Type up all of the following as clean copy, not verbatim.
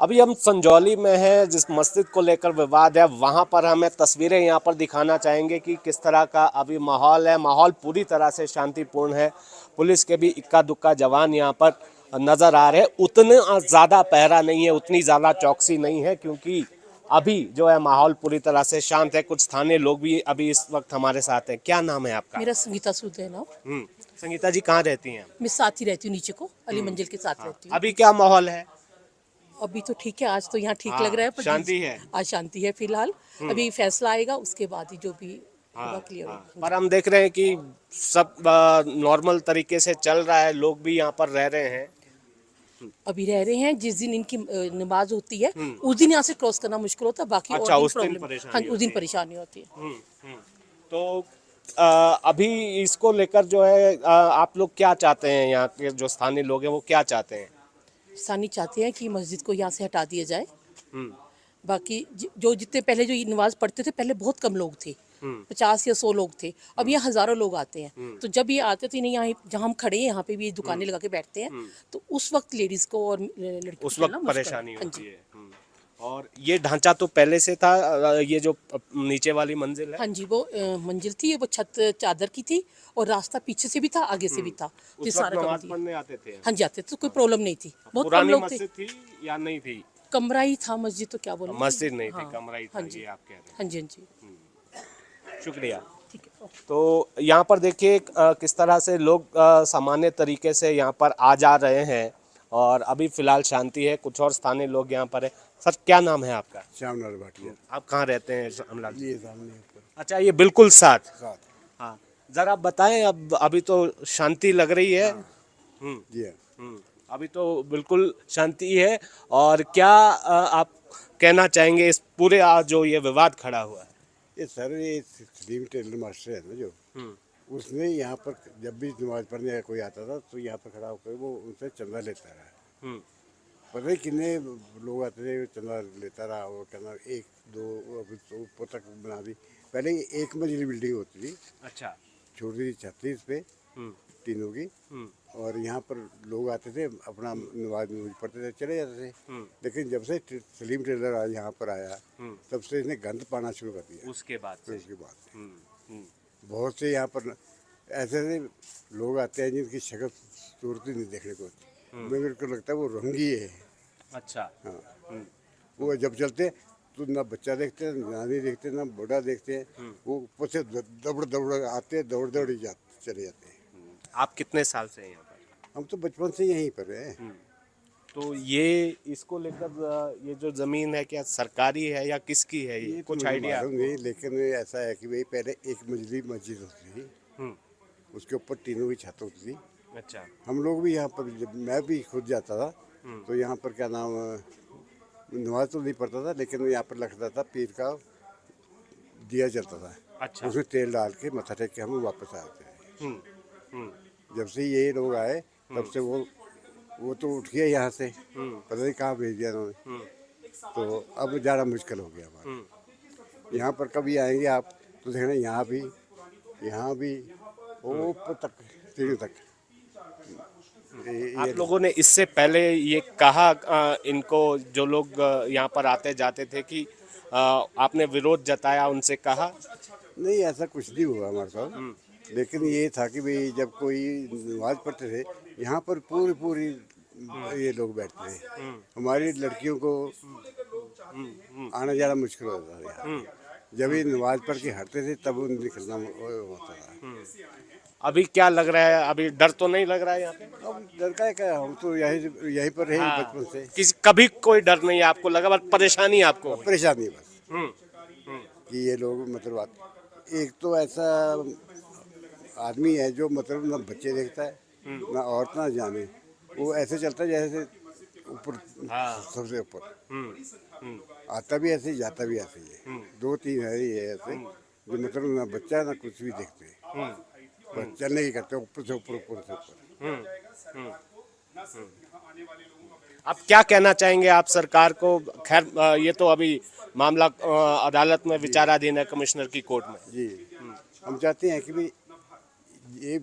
अभी हम संजौली में हैं, जिस मस्जिद को लेकर विवाद है वहां पर हमें तस्वीरें यहां पर दिखाना चाहेंगे कि किस तरह का अभी माहौल है। माहौल पूरी तरह से शांतिपूर्ण है। पुलिस के भी इक्का दुक्का जवान यहां पर नजर आ रहे हैं। उतना ज़्यादा पहरा नहीं है, उतनी ज़्यादा चौकसी नहीं है, क्योंकि अभी जो है माहौल पूरी तरह से शांत है। कुछ स्थानीय लोग भी अभी इस वक्त हमारे साथ हैं। क्या नाम है आपका? मेरा संगीता सूद है ना। संगीता जी कहाँ रहती हैं? मैं साथ ही रहती हूँ, नीचे को अली मंजिल के साथ रहती हूँ। अभी क्या माहौल है? अभी तो ठीक है, आज तो यहाँ ठीक हाँ, लग रहा है, पर शांति है। आज शांति है फिलहाल। अभी फैसला आएगा, उसके बाद ही जो भी होगा क्लियर हाँ, होगा। पर हम देख रहे हैं कि सब नॉर्मल तरीके से चल रहा है, लोग भी यहाँ पर रह रहे हैं। अभी रह रहे हैं, जिस दिन इनकी नमाज होती है उस दिन यहाँ से क्रॉस करना मुश्किल होता है, बाकी अच्छा, और दिन उस दिन प्रॉब्लम। हाँ, परेशानी उस दिन होती है। परेशानी होती है। तो अभी इसको लेकर जो है आप लोग क्या चाहते हैं? यहाँ के जो स्थानीय लोग हैं वो क्या चाहते हैं? सानी चाहते हैं कि मस्जिद को यहाँ से हटा दिया जाए। बाकी जो जितने पहले जो ये नमाज पढ़ते थे, पहले बहुत कम लोग थे, 50 या 100 लोग थे। अब यहाँ हजारों लोग आते हैं। तो जब ये आते थे, नहीं, यहाँ जहाँ हम खड़े हैं यहाँ पे भी ये दुकानें लगा के बैठते हैं, तो उस वक्त लेडीज को और लड़कियों को उस चलना वक्त मुश्किल परेशानी हाँ होती जी। है। और ये ढांचा तो पहले से था, ये जो नीचे वाली मंजिल है। हाँ जी, वो मंजिल थी, वो छत चादर की थी, और रास्ता पीछे से भी था, आगे से भी था। तो ये उस वक्त सारा कमरा नमाज थी। पढ़ने आते थे। हाँ जी, आते थे, तो कोई प्रॉब्लम नहीं थी। बहुत कम पुरानी लोग थे। मस्जिद थी या नहीं थी? कमरा ही था, मस्जिद तो क्या बोले। मस्जिद नहीं थी, हाँ, कमरा ही था, हाँ जी, ये आप कह रहे हाँ जी, हाँ जी। हैं। शुक्रिया। ठीक है। तो यहाँ पर देखिए किस तरह से लोग सामान्य तरीके से यहाँ पर आ जा रहे हैं, और अभी फिलहाल शांति है। कुछ और स्थानीय लोग यहाँ पर है। सर, क्या नाम है आपका? श्यामलाल भाटिया। आप कहाँ रहते हैं श्यामलाल जी? ये सामने ऊपर अच्छा, ये बिल्कुल साथ। साथ। हाँ, जरा बताएं, अब अभी तो शांति लग रही है। जी हाँ। अभी तो बिल्कुल शांति है। और क्या आप कहना चाहेंगे इस पूरे जो ये विवाद खड़ा हुआ है? ये सर, ये सलीम टेलर मास्टर है ना जो, उसने यहाँ पर जब भी नमाज पढ़ने कोई आता था तो यहाँ पर खड़ा होकर वो उनसे चंदा लेता रहा। पता नहीं कितने लोग आते थे, चंदा लेता रहा। वो कहना एक दो, अभी तो ऊपर तक बना दी। पहले एक मंजिली बिल्डिंग होती थी, अच्छा। छोटी सी छत थी इस पे तीनों की। और यहाँ पर लोग आते थे, अपना नमाज पढ़ते थे, चले जाते थे। लेकिन जब से सलीम टेलर आज यहाँ पर आया, तब से इसने गंद पाना शुरू कर दिया। उसके बाद से बहुत से यहाँ पर ऐसे ऐसे लोग आते हैं जिनकी शक्ल सूरत ही नहीं देखने को होती। मेरे को लगता है वो रंगी है। अच्छा। हाँ, वो जब चलते हैं तो ना बच्चा देखते हैं, ना नानी देखते हैं, ना बूढ़ा देखते हैं। वो ऊपर से दौड़ दौड़ आते हैं, दौड़ दौड़ चले जाते हैं। आप कितने साल से हैं यहाँ पर? हम तो बचपन से यहीं पर हैं। तो ये इसको लेकर ये जो जमीन है, क्या सरकारी है या किसकी है? ये तो कुछ मुझे आइडिया? मालूम नहीं, लेकिन ऐसा है कि भाई पहले एक मंजिली मस्जिद होती थी, उसके ऊपर तीनों की छत होती थी। अच्छा। हम लोग भी यहाँ पर, जब मैं भी खुद जाता था तो यहाँ पर क्या नाम, नमाज तो नहीं पढ़ता था, लेकिन यहाँ पर लगता था पीर का दिया जलता था। अच्छा। उसमें तेल डाल के मत्था टेक के हम वापस आते हैं। जब से ये लोग आए तब से वो तो उठ गया यहाँ से, पता नहीं कहाँ भेज दिया उन्होंने। तो अब ज़्यादा मुश्किल हो गया हमारा। यहाँ पर कभी आएंगे आप तो देखना, यहाँ भी ऊपर तक, सीढ़ी तक। आप लोगों ने इससे पहले ये कहा इनको, जो लोग यहाँ पर आते जाते थे, कि आपने विरोध जताया, उनसे कहा? नहीं, ऐसा कुछ नहीं हुआ हमारे साथ। लेकिन ये था कि भाई जब कोई नमाज पढ़ते थे यहाँ पर पूरी ये लोग बैठते थे। हमारी लड़कियों को आना जाना मुश्किल होता था यहाँ। जब ये नमाज पढ़ के हटते थे तब निकलना होता था। अभी क्या लग रहा है? अभी डर तो नहीं लग रहा है यहाँ पे? अब डर का है क्या, हम तो यहीं पर रहे हाँ। बचपन से। कभी कोई डर नहीं है आपको लगा? बस परेशानी आपको हुई? परेशानी बस कि ये लोग मतलब एक तो ऐसा आदमी है जो मतलब ना बच्चे देखता है, ना औरत, ना जाने। वो ऐसे चलता है जैसे ऊपर, सबसे ऊपर आता भी ऐसे ही, जाता भी ऐसे ही है। दो तीन है ये ऐसे जो मतलब ना बच्चा ना कुछ भी देखते हैं, बस चलने ही करते, ऊपर से ऊपर, ऊपर से ऊपर। आप क्या कहना चाहेंगे आप सरकार को? खैर, ये तो अभी मामला अदालत में विचाराधीन है, कमिश्नर की कोर्ट में। जी, हम चाहते हैं कि भाई ये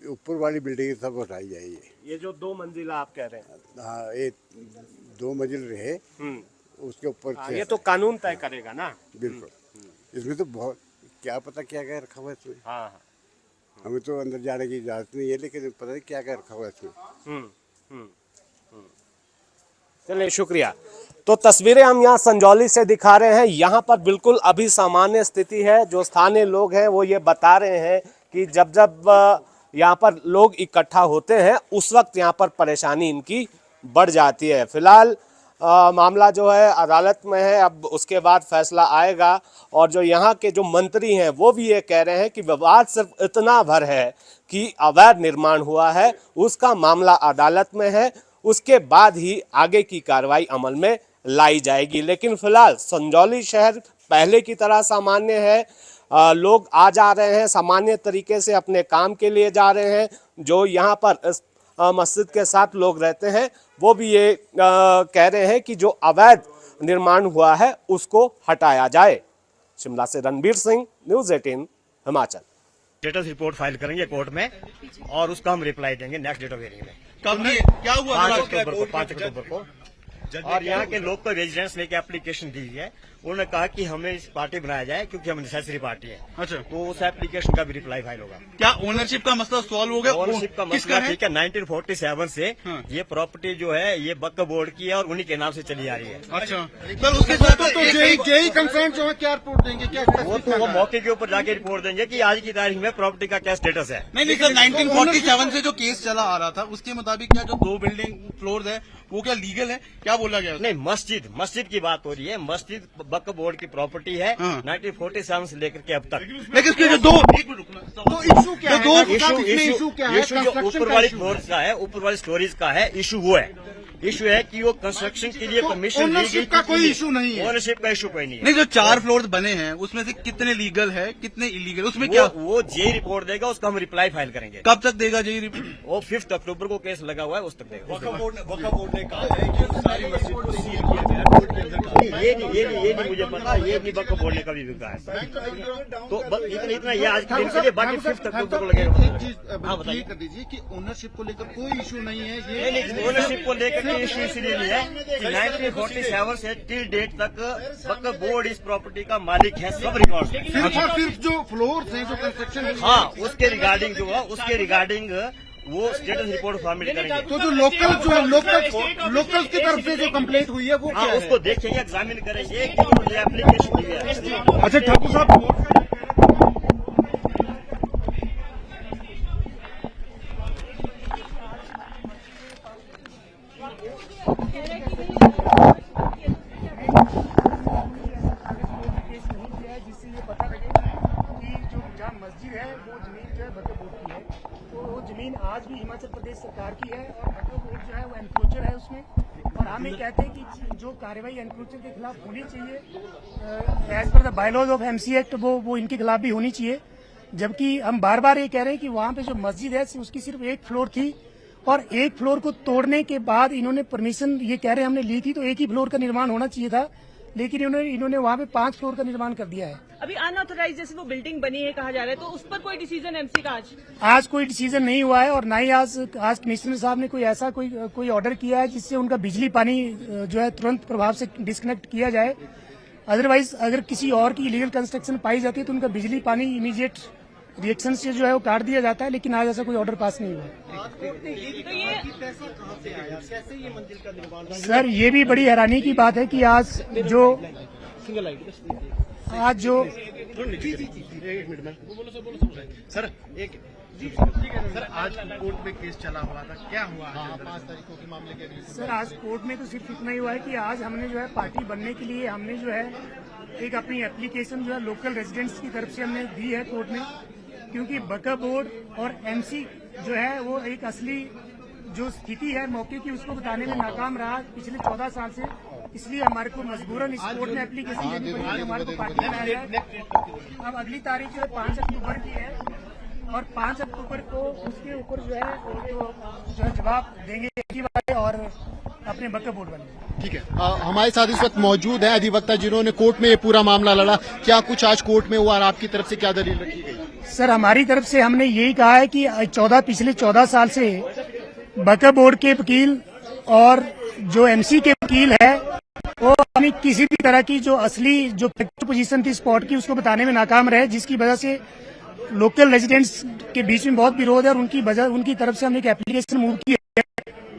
ऊपर वाली बिल्डिंग सब हटाई जाए। ये जो 2 मंजिला आप कह रहे हैं? हाँ, ये 2 मंजिल रहे, उसके ऊपर हाँ, ये तो कानून तय करेगा ना। बिल्कुल। इसमें तो बहुत क्या पता क्या क्या रखा हुआ है इसमें। हाँ हाँ। हमें तो अंदर जाने की इजाजत नहीं है, लेकिन पता नहीं क्या क्या रखा हुआ है इसमें। चलिए शुक्रिया। तो तस्वीरें हम यहाँ संजौली से दिखा रहे हैं। यहाँ पर बिल्कुल अभी सामान्य स्थिति है। जो स्थानीय लोग हैं वो ये बता रहे हैं कि जब जब यहाँ पर लोग इकट्ठा होते हैं उस वक्त यहाँ पर परेशानी इनकी बढ़ जाती है। फिलहाल मामला जो है अदालत में है, अब उसके बाद फैसला आएगा। और जो यहाँ के जो मंत्री हैं वो भी ये कह रहे हैं कि विवाद सिर्फ इतना भर है कि अवैध निर्माण हुआ है, उसका मामला अदालत में है, उसके बाद ही आगे की कार्रवाई अमल में लाई जाएगी। लेकिन फिलहाल संजौली शहर पहले की तरह सामान्य है। लोग आ जा रहे हैं, सामान्य तरीके से अपने काम के लिए जा रहे हैं। जो यहाँ पर इस मस्जिद के साथ लोग रहते हैं वो भी ये कह रहे हैं कि जो अवैध निर्माण हुआ है उसको हटाया जाए। शिमला से Ranbir Singh, news 18 Himachal. Status report file करेंगे कोर्ट में और उसका हम रिप्लाई देंगे नेक्स्ट डेट ऑफ हियरिंग में। कब क्या हुआ? 5 अक्टूबर को। और यहाँ के लोकल रेजिडेंट्स ने एप्लीकेशन दी है। उन्होंने कहा कि हमें इस पार्टी बनाया जाए क्योंकि हम नेसेसरी पार्टी है। अच्छा, तो उस एप्लीकेशन का भी रिप्लाई फाइल होगा। क्या ओनरशिप का मसला सॉल्व हो गया? ओनरशिप का मसला ठीक है। 1947 से ये प्रॉपर्टी जो है ये वक्फ बोर्ड की है और उन्हीं के नाम से चली आ रही है। अच्छा, सर उसके साथ तो जेई कंसर्न जो है क्या रिपोर्ट देंगे? क्या वो मौके के ऊपर जाके रिपोर्ट देंगे कि आज की तारीख में प्रॉपर्टी का क्या स्टेटस है। नहीं सर, 1947 से जो केस चला आ रहा था उसके मुताबिक क्या जो 2 बिल्डिंग फ्लोर है वो क्या लीगल है? क्या बोला गया? नहीं, मस्जिद की बात हो रही है। मस्जिद वक्फ बोर्ड की प्रॉपर्टी है 1947 से लेकर के अब तक। लेकिन इसके जो 2 इशू क्या है? इशू जो ऊपर वाली फ्लोर का है, ऊपर वाली स्टोरीज का है, इशू वो है। इशू है कि वो कंस्ट्रक्शन के लिए परमिशन ओनरशिप का कोई इशू नहीं है। ओनरशिप का इशू कोई नहीं है। नहीं, जो 4 फ्लोर बने हैं उसमें से कितने लीगल है कितने इलीगल, उसमें क्या? वो जेई रिपोर्ट देगा, उसका हम रिप्लाई फाइल करेंगे। कब तक देगा जेई रिपोर्ट? वो 5 अक्टूबर को केस लगा हुआ है, उस तक देगा। वक्फ बोर्ड ने कहा है कि सारी मस्जिद को सील किया गया कोर्ट के अंदर। ये नहीं मुझे पता, ये नहीं वक्फ बोर्ड ने कभी भी कहा है। तो बस इतना ये आज के दिन के लिए, बाकी 5 अक्टूबर को लगेगा। हाँ बताइए। कर दीजिए कि ओनरशिप को लेकर कोई इशू नहीं है। ये ओनरशिप को लेकर के इशू इसलिए नहीं है कि 1947 से टिल डेट तक वक्फ बोर्ड इस प्रॉपर्टी का मालिक है, सब रिकॉर्ड। सिर्फ जो फ्लोर्स हैं, जो कंस्ट्रक्शन, हाँ, उसके रिगार्डिंग जो है उसके रिगार्डिंग वो स्टेटस रिपोर्ट फॉर्मेट करेंगे। तो जो लोकल की तरफ से जो कंप्लेंट हुई है वो हाँ, क्या है? उसको देखेंगे, एग्जामिन करेंगे कि मुझे एप्लीकेशन दी है। अच्छा ठाकुर साहब, जिससे ये पता लगे कि जो जहाँ मस्जिद है वो जमीन जो है वक्फ बोर्ड की है, तो वो जमीन आज भी हिमाचल प्रदेश सरकार की है और वक्फ बोर्ड जो है वो एनक्रोचर है उसमें। और हम ये कहते हैं कि जो कार्रवाई एनक्रोचर के खिलाफ होनी चाहिए as per the bylaws of MC act, वो इनके खिलाफ भी होनी चाहिए। जबकि हम बार बार ये कह रहे हैं कि वहाँ पे जो मस्जिद है उसकी सिर्फ 1 फ्लोर थी और 1 फ्लोर को तोड़ने के बाद इन्होंने परमिशन ये कह रहे हैं हमने ली थी, तो 1 ही फ्लोर का निर्माण होना चाहिए था, लेकिन इन्होंने वहाँ पे 5 फ्लोर का निर्माण कर दिया है। अभी अनऑथराइज जैसे वो बिल्डिंग बनी है कहा जा रहा है, तो उस पर कोई डिसीजन एमसी का आज कोई डिसीजन नहीं हुआ है और ना ही आज कमिश्नर साहब ने कोई ऐसा कोई ऑर्डर किया है जिससे उनका बिजली पानी जो है तुरंत प्रभाव से डिस्कनेक्ट किया जाए। अदरवाइज अगर किसी और की इलीगल कंस्ट्रक्शन पाई जाती है तो उनका बिजली पानी इमीडिएट रिएक्शन से जो है वो काट दिया जाता है, लेकिन आज ऐसा कोई ऑर्डर पास नहीं हुआ। सर ये भी बड़ी हैरानी की बात है कि आज जो सर आज कोर्ट में केस चला हुआ था, क्या हुआ? 5 तारीखों के मामले के। सर आज कोर्ट में तो सिर्फ इतना ही हुआ है कि आज हमने जो है पार्टी बनने के लिए हमने जो है एक अपनी एप्लीकेशन जो है लोकल रेजिडेंट्स की तरफ से हमने दी है कोर्ट में, क्योंकि वक्फ बोर्ड और एमसी जो है वो एक असली जो स्थिति है मौके की उसको बताने में नाकाम रहा पिछले 14 साल से। इसलिए हमारे को मजबूरन इस कोर्ट में एप्लीकेशन देनी पड़ी, हमारे को पार्टी बनाया है। अब अगली तारीख जो है 5 अक्टूबर की है और 5 अक्टूबर को उसके ऊपर जो है जवाब देंगे और अपने वक्फ बोर्ड बनेंगे। ठीक है, हमारे साथ इस वक्त मौजूद है अधिवक्ता जिन्होंने कोर्ट में ये पूरा मामला लड़ा। क्या कुछ आज कोर्ट में हुआ और आपकी तरफ से क्या दलील रखी गई? सर हमारी तरफ से हमने यही कहा है कि पिछले 14 साल से वक्फ बोर्ड के वकील और जो एमसी के वकील है वो अपनी किसी भी तरह की जो असली जो पोजीशन थी स्पॉट की उसको बताने में नाकाम रहे, जिसकी वजह से लोकल रेजिडेंट्स के बीच में बहुत विरोध है और उनकी तरफ से हमने एक एप्लीकेशन मूव की है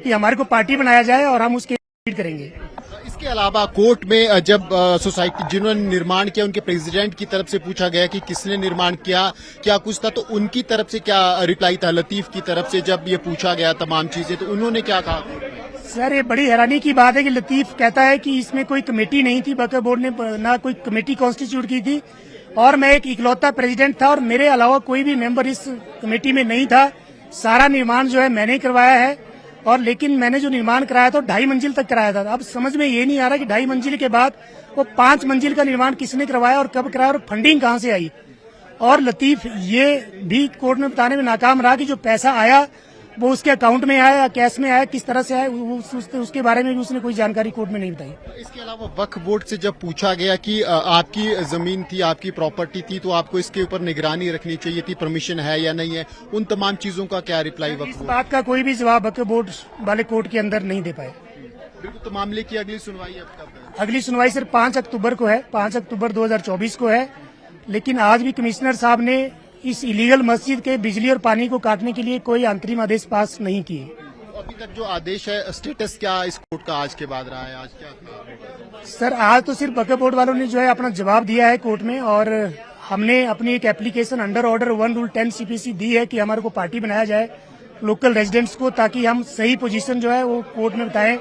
कि हमारे को पार्टी बनाया जाए और हम उसके लीड करेंगे। इसके अलावा कोर्ट में जब सोसाइटी जिन्होंने निर्माण किया उनके प्रेसिडेंट की तरफ से पूछा गया कि किसने निर्माण किया, क्या कुछ था, तो उनकी तरफ से क्या रिप्लाई था? लतीफ की तरफ से जब ये पूछा गया तमाम चीजें, तो उन्होंने क्या कहा? सर, ये बड़ी हैरानी की बात है कि लतीफ कहता है कि इसमें कोई कमेटी नहीं थी, वक्फ बोर्ड ने ना कोई कमेटी कॉन्स्टिट्यूट की थी और मैं एक इकलौता प्रेसिडेंट था और मेरे अलावा कोई भी मेंबर इस कमेटी में नहीं था। सारा निर्माण जो है मैंने करवाया है और लेकिन मैंने जो निर्माण कराया था 2.5 मंजिल तक कराया था। अब समझ में ये नहीं आ रहा कि 2.5 मंजिल के बाद वो 5 मंजिल का निर्माण किसने करवाया और कब कराया और फंडिंग कहाँ से आई। और लतीफ ये भी कोर्ट में बताने में नाकाम रहा कि जो पैसा आया वो उसके अकाउंट में आया या कैश में आया, किस तरह से आया, उसके बारे में भी उसने कोई जानकारी कोर्ट में नहीं बताई। इसके अलावा वक्फ बोर्ड से जब पूछा गया कि आपकी जमीन थी, आपकी प्रॉपर्टी थी, तो आपको इसके ऊपर निगरानी रखनी चाहिए थी, परमिशन है या नहीं है, उन तमाम चीजों का क्या रिप्लाई वक्फ इस बोर्ड? बात का कोई भी जवाब वक्फ बोर्ड वाले कोर्ट के अंदर नहीं दे पाए। बिल्कुल। तो मामले की अगली सुनवाई अब कब है? अगली सुनवाई सिर्फ 5 अक्टूबर को है, 5 अक्टूबर 2024 को है। लेकिन आज भी कमिश्नर साहब ने इस इलीगल मस्जिद के बिजली और पानी को काटने के लिए कोई अंतरिम आदेश पास नहीं किए। अभी तक जो आदेश है, स्टेटस क्या इस कोर्ट का आज के बाद रहा है? आज क्या था? सर, आज तो सिर्फ वक्फ बोर्ड वालों ने जो है अपना जवाब दिया है कोर्ट में और हमने अपनी एक application under order 1 rule 10 CPC दी है कि हमारे को पार्टी बनाया जाए लोकल रेजिडेंट्स को, ताकि हम सही पोजीशन जो है वो कोर्ट में बताएं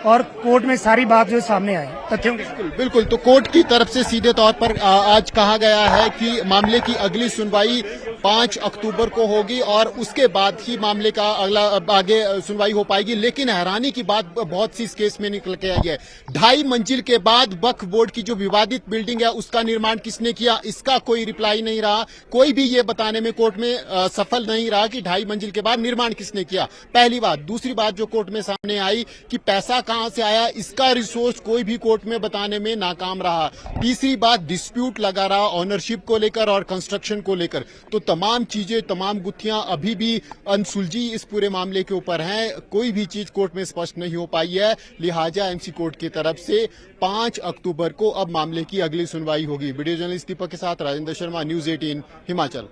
और कोर्ट में सारी बात जो है सामने आए तथ्यों के। बिल्कुल। तो कोर्ट की तरफ से सीधे तौर पर आज कहा गया है कि मामले की अगली सुनवाई 5 अक्टूबर को होगी और उसके बाद ही मामले का अगला आगे सुनवाई हो पाएगी। लेकिन हैरानी की बात बहुत सी इस केस में निकल के आई है। 2.5 मंजिल के बाद वक्फ बोर्ड की जो विवादित बिल्डिंग है उसका निर्माण किसने किया, इसका कोई रिप्लाई नहीं रहा। कोई भी ये बताने में कोर्ट में सफल नहीं रहा कि 2.5 मंजिल के बाद निर्माण किसने किया। पहली बात। दूसरी बात जो कोर्ट में सामने आई कि पैसा कहां से आया, इसका रिसोर्स कोई भी कोर्ट में बताने में नाकाम रहा। तीसरी बात, डिस्प्यूट लगा रहा ऑनरशिप को लेकर और कंस्ट्रक्शन को लेकर। तो तमाम चीजें, तमाम गुत्थियां अभी भी अनसुलझी इस पूरे मामले के ऊपर हैं। कोई भी चीज कोर्ट में स्पष्ट नहीं हो पाई है। लिहाजा एमसी कोर्ट की तरफ से 5 अक्टूबर को अब मामले की अगली सुनवाई होगी। वीडियो जर्नलिस्ट दीपक के साथ राजेंद्र शर्मा, न्यूज 18 हिमाचल।